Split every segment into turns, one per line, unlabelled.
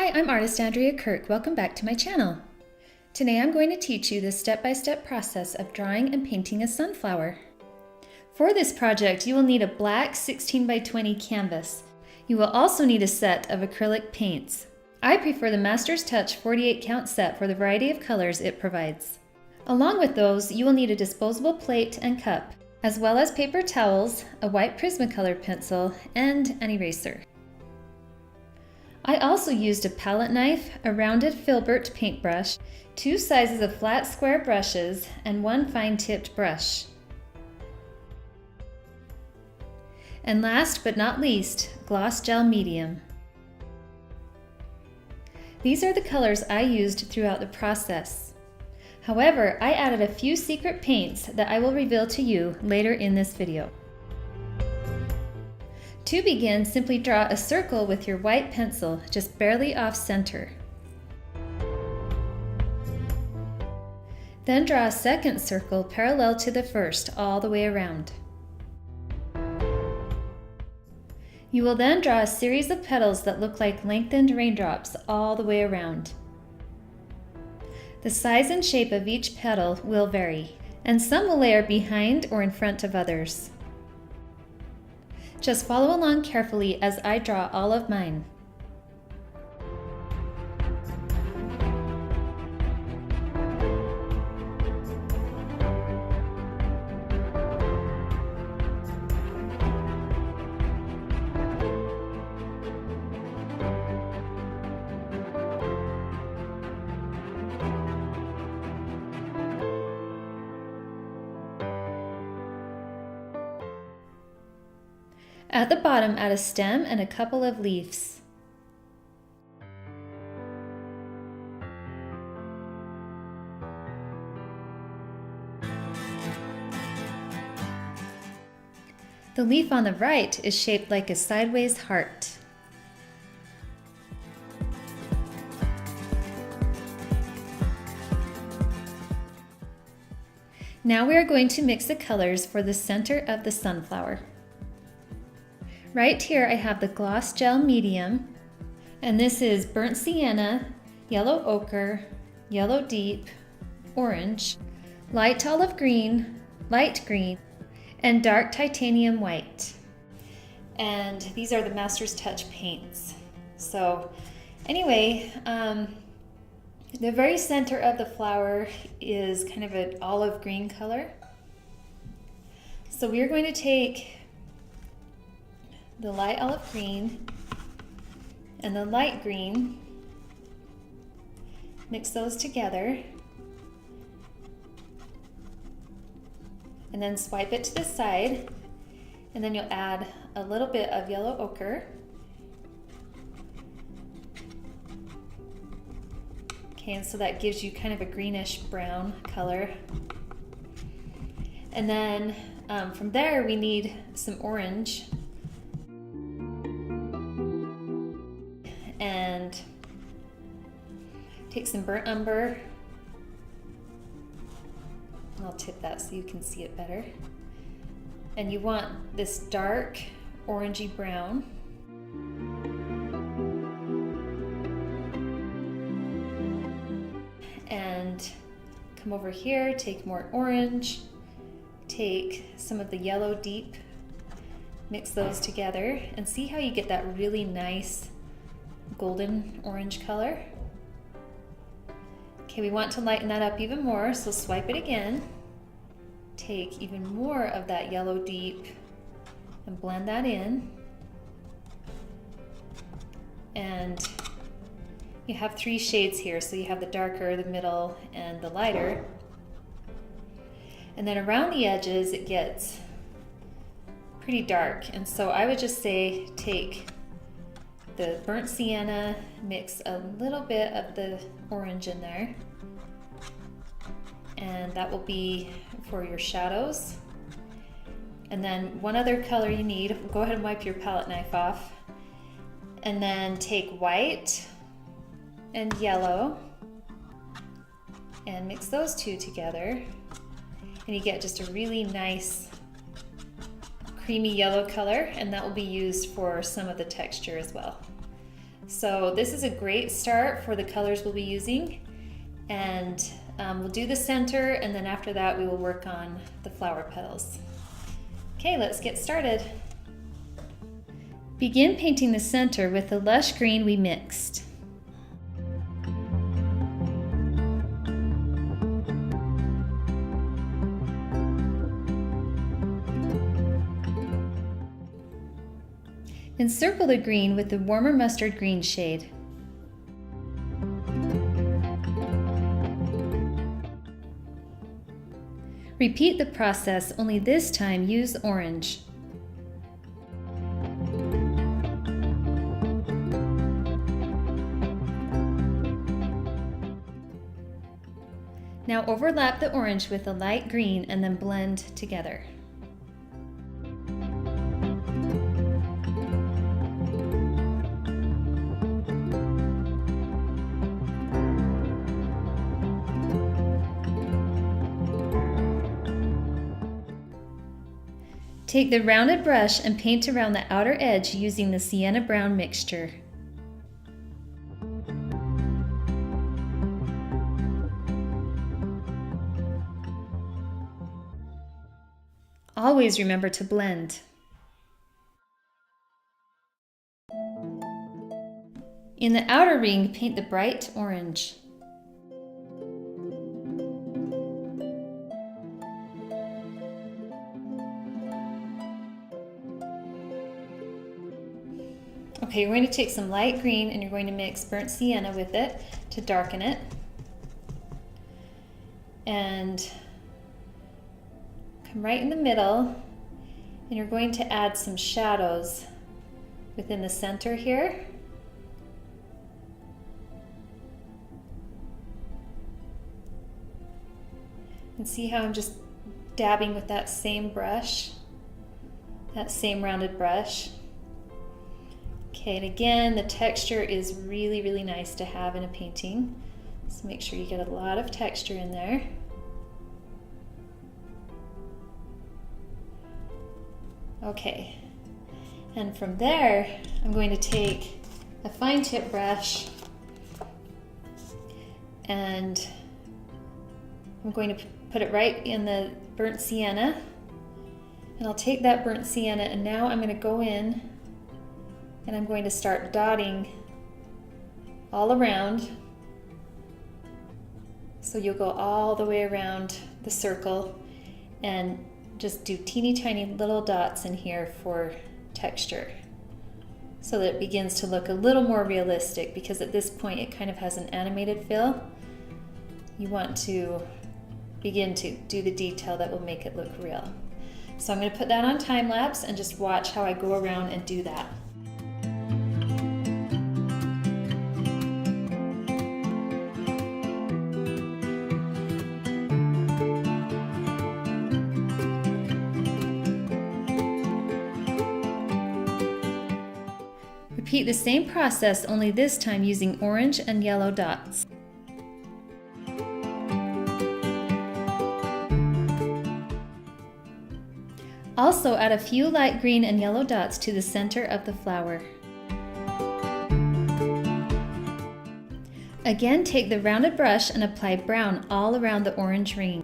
Hi, I'm artist Andrea Kirk. Welcome back to my channel. Today I'm going to teach you the step-by-step process of drawing and painting a sunflower. For this project, you will need a black 16 by 20 canvas. You will also need a set of acrylic paints. I prefer the Master's Touch 48 count set for the variety of colors it provides. Along with those, you will need a disposable plate and cup, as well as paper towels, a white Prismacolor pencil, and an eraser. I also used a palette knife, a rounded filbert paintbrush, 2 sizes of flat square brushes, and 1 fine-tipped brush. And last but not least, gloss gel medium. These are the colors I used throughout the process. However, I added a few secret paints that I will reveal to you later in this video. To begin, simply draw a circle with your white pencil, just barely off center. Then draw a second circle parallel to the first all the way around. You will then draw a series of petals that look like lengthened raindrops all the way around. The size and shape of each petal will vary, and some will layer behind or in front of others. Just follow along carefully as I draw all of mine. At the bottom, add a stem and a couple of leaves. The leaf on the right is shaped like a sideways heart. Now we are going to mix the colors for the center of the sunflower. Right here I have the gloss gel medium, and this is burnt sienna, yellow ochre, yellow deep, orange, light olive green, light green, and dark titanium white. And these are the Master's Touch paints. So anyway, the very center of the flower is kind of an olive green color. So we're going to take the light olive green and the light green, mix those together, and then swipe it to the side, and then you'll add a little bit of yellow ochre. Okay, and so that gives you kind of a greenish brown color. And then from there we need some orange. And take some burnt umber. I'll tip that so you can see it better. And you want this dark orangey brown. And come over here, take more orange, take some of the yellow deep, mix those together, and see how you get that really nice golden orange color. Okay, we want to lighten that up even more, so swipe it again. Take even more of that yellow deep and blend that in. And you have 3 shades here, so you have the darker, the middle, and the lighter. And then around the edges it gets pretty dark, and so I would just say take the burnt sienna, mix a little bit of the orange in there, and that will be for your shadows. And then one other color you need, go ahead and wipe your palette knife off, and then take white and yellow and mix those 2 together, and you get just a really nice creamy yellow color, and that will be used for some of the texture as well. So this is a great start for the colors we'll be using, and we'll do the center, and then after that we will work on the flower petals. Okay, let's get started. Begin painting the center with the lush green we mixed. Encircle the green with the warmer mustard green shade. Repeat the process, only this time use orange. Now overlap the orange with the light green and then blend together. Take the rounded brush and paint around the outer edge using the sienna brown mixture. Always remember to blend. In the outer ring, paint the bright orange. Okay, you're going to take some light green and you're going to mix burnt sienna with it to darken it. And come right in the middle, and you're going to add some shadows within the center here. And see how I'm just dabbing with that same brush, that same rounded brush. Okay, and again, the texture is really, really nice to have in a painting. So make sure you get a lot of texture in there. Okay, and from there, I'm going to take a fine tip brush and I'm going to put it right in the burnt sienna. And I'll take that burnt sienna and now I'm going to go in and I'm going to start dotting all around. So you'll go all the way around the circle and just do teeny tiny little dots in here for texture so that it begins to look a little more realistic, because at this point it kind of has an animated feel. You want to begin to do the detail that will make it look real. So I'm going to put that on time lapse and just watch how I go around and do that. Repeat the same process, only this time using orange and yellow dots. Also add a few light green and yellow dots to the center of the flower. Again, take the rounded brush and apply brown all around the orange ring.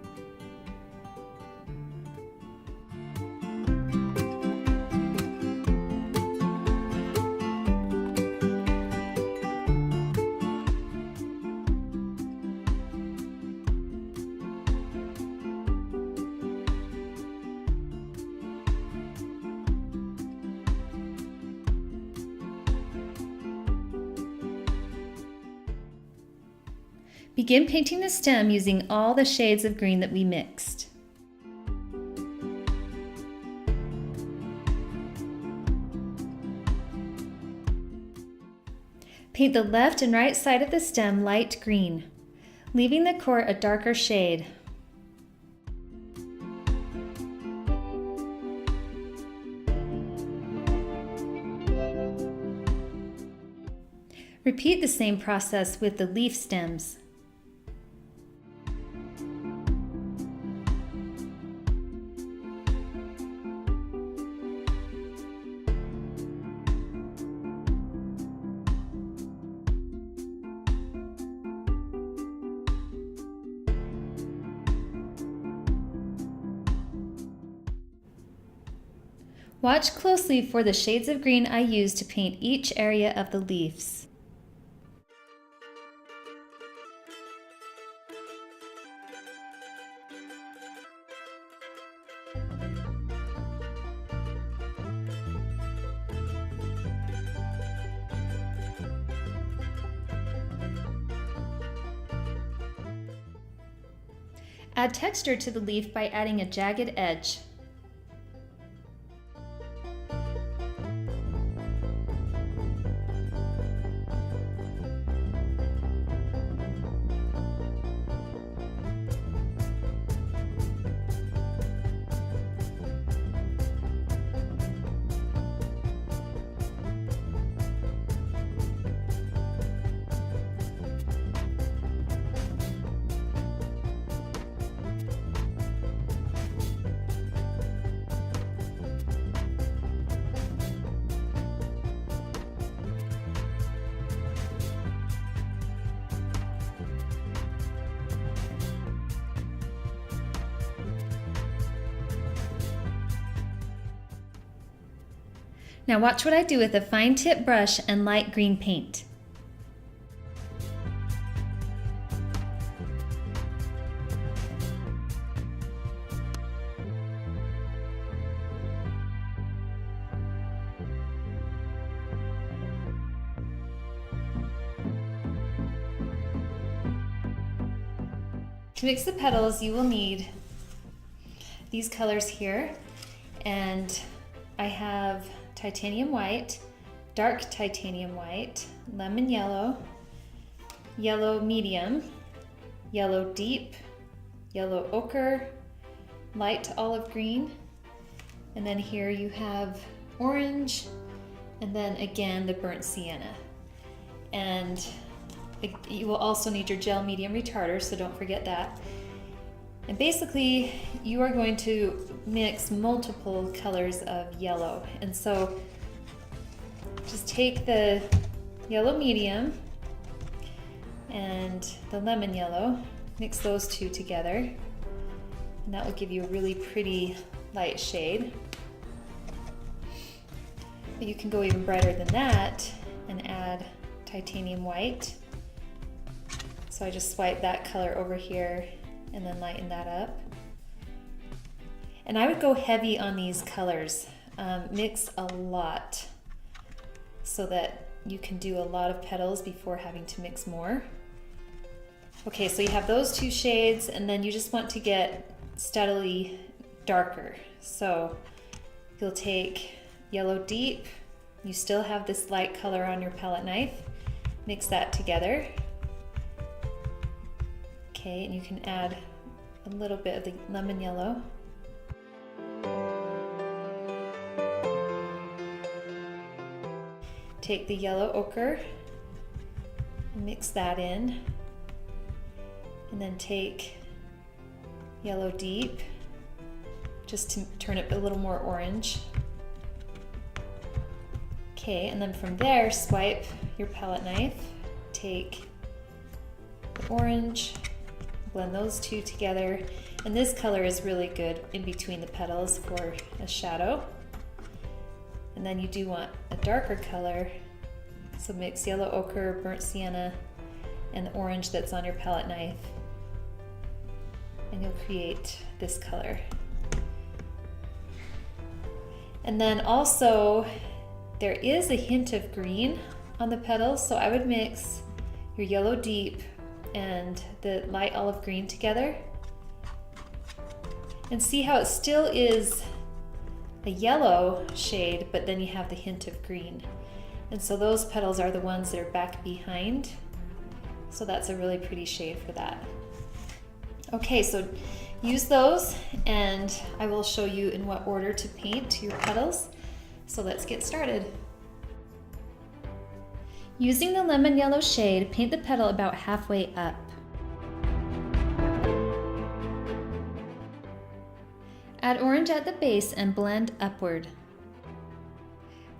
Begin painting the stem using all the shades of green that we mixed. Paint the left and right side of the stem light green, leaving the core a darker shade. Repeat the same process with the leaf stems. Watch closely for the shades of green I use to paint each area of the leaves. Add texture to the leaf by adding a jagged edge. Now watch what I do with a fine tip brush and light green paint. To mix the petals, you will need these colors here, and I have titanium white, dark titanium white, lemon yellow, yellow medium, yellow deep, yellow ochre, light olive green, and then here you have orange, and then again the burnt sienna. And you will also need your gel medium retarder, so don't forget that. And basically, you are going to mix multiple colors of yellow. And so just take the yellow medium and the lemon yellow, mix those two together, and that will give you a really pretty light shade. But you can go even brighter than that and add titanium white. So I just swipe that color over here and then lighten that up. And I would go heavy on these colors. Mix a lot so that you can do a lot of petals before having to mix more. Okay, so you have those two shades, and then you just want to get steadily darker. So you'll take yellow deep, you still have this light color on your palette knife, mix that together. Okay, and you can add a little bit of the lemon yellow. Take the yellow ochre, mix that in, and then take yellow deep, just to turn it a little more orange. Okay, and then from there, swipe your palette knife, take the orange, blend those two together, and this color is really good in between the petals for a shadow. And then you do want a darker color, so mix yellow ochre, burnt sienna, and the orange that's on your palette knife, and you'll create this color. And then also, there is a hint of green on the petals, so I would mix your yellow deep and the light olive green together, and see how it still is a yellow shade, but then you have the hint of green. And so those petals are the ones that are back behind, so that's a really pretty shade for that. Okay, so use those, and I will show you in what order to paint your petals. So let's get started. Using the lemon yellow shade, paint the petal about halfway up. Add orange at the base and blend upward.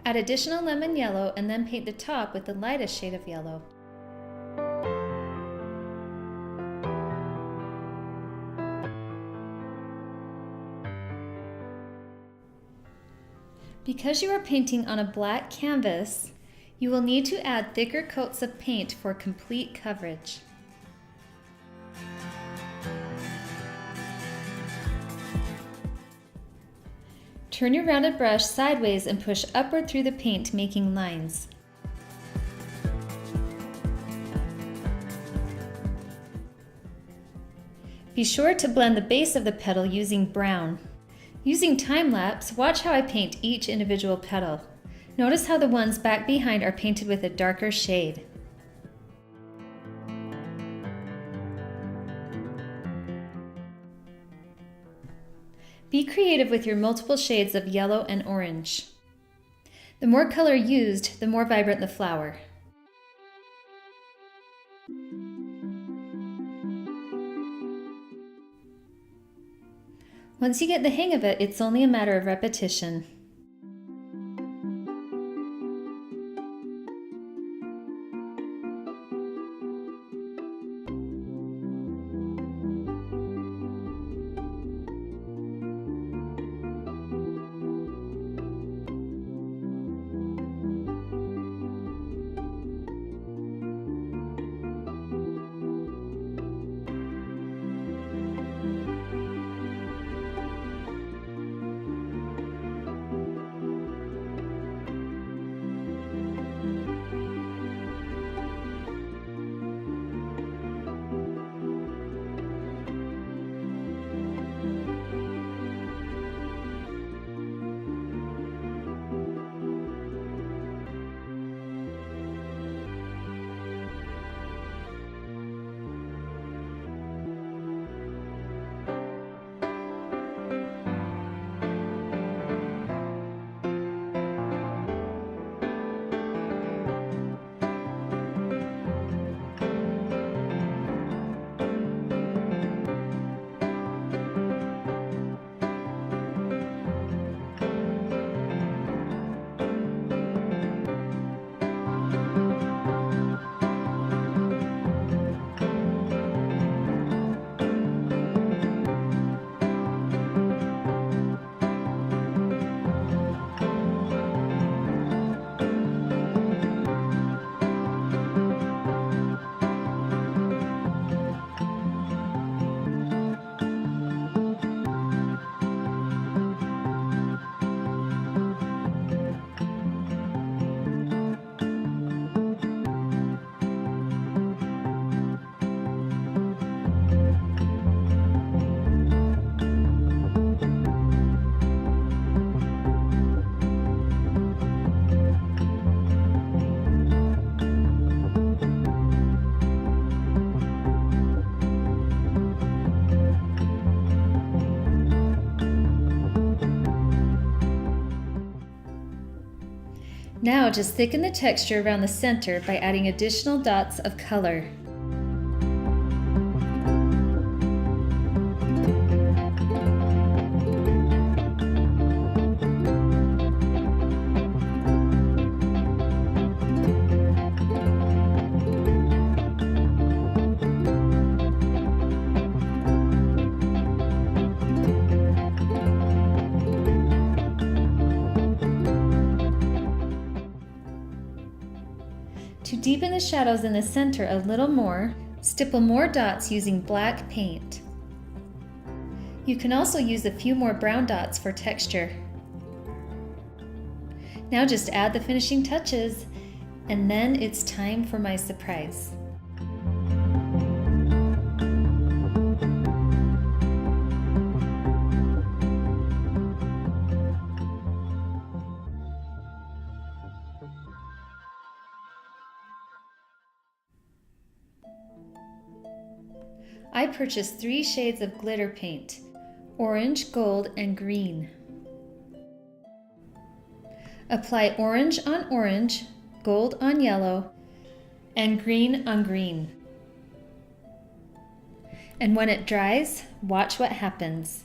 Add additional lemon yellow and then paint the top with the lightest shade of yellow. Because you are painting on a black canvas, you will need to add thicker coats of paint for complete coverage. Turn your rounded brush sideways and push upward through the paint, making lines. Be sure to blend the base of the petal using brown. Using time-lapse, watch how I paint each individual petal. Notice how the ones back behind are painted with a darker shade. Be creative with your multiple shades of yellow and orange. The more color used, the more vibrant the flower. Once you get the hang of it, it's only a matter of repetition. Now just thicken the texture around the center by adding additional dots of color. To deepen the shadows in the center a little more, stipple more dots using black paint. You can also use a few more brown dots for texture. Now just add the finishing touches, and then it's time for my surprise. I purchased 3 shades of glitter paint, orange, gold, and green. Apply orange on orange, gold on yellow, and green on green. And when it dries, watch what happens.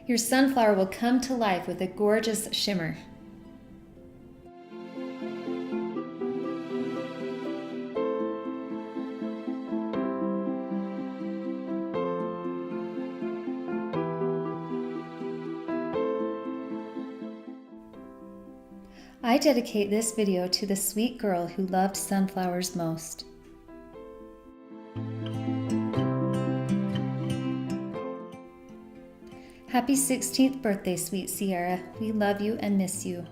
Your sunflower will come to life with a gorgeous shimmer. I dedicate this video to the sweet girl who loved sunflowers most. Happy 16th birthday, sweet Sierra. We love you and miss you.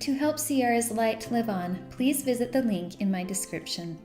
To help Sierra's light live on, please visit the link in my description.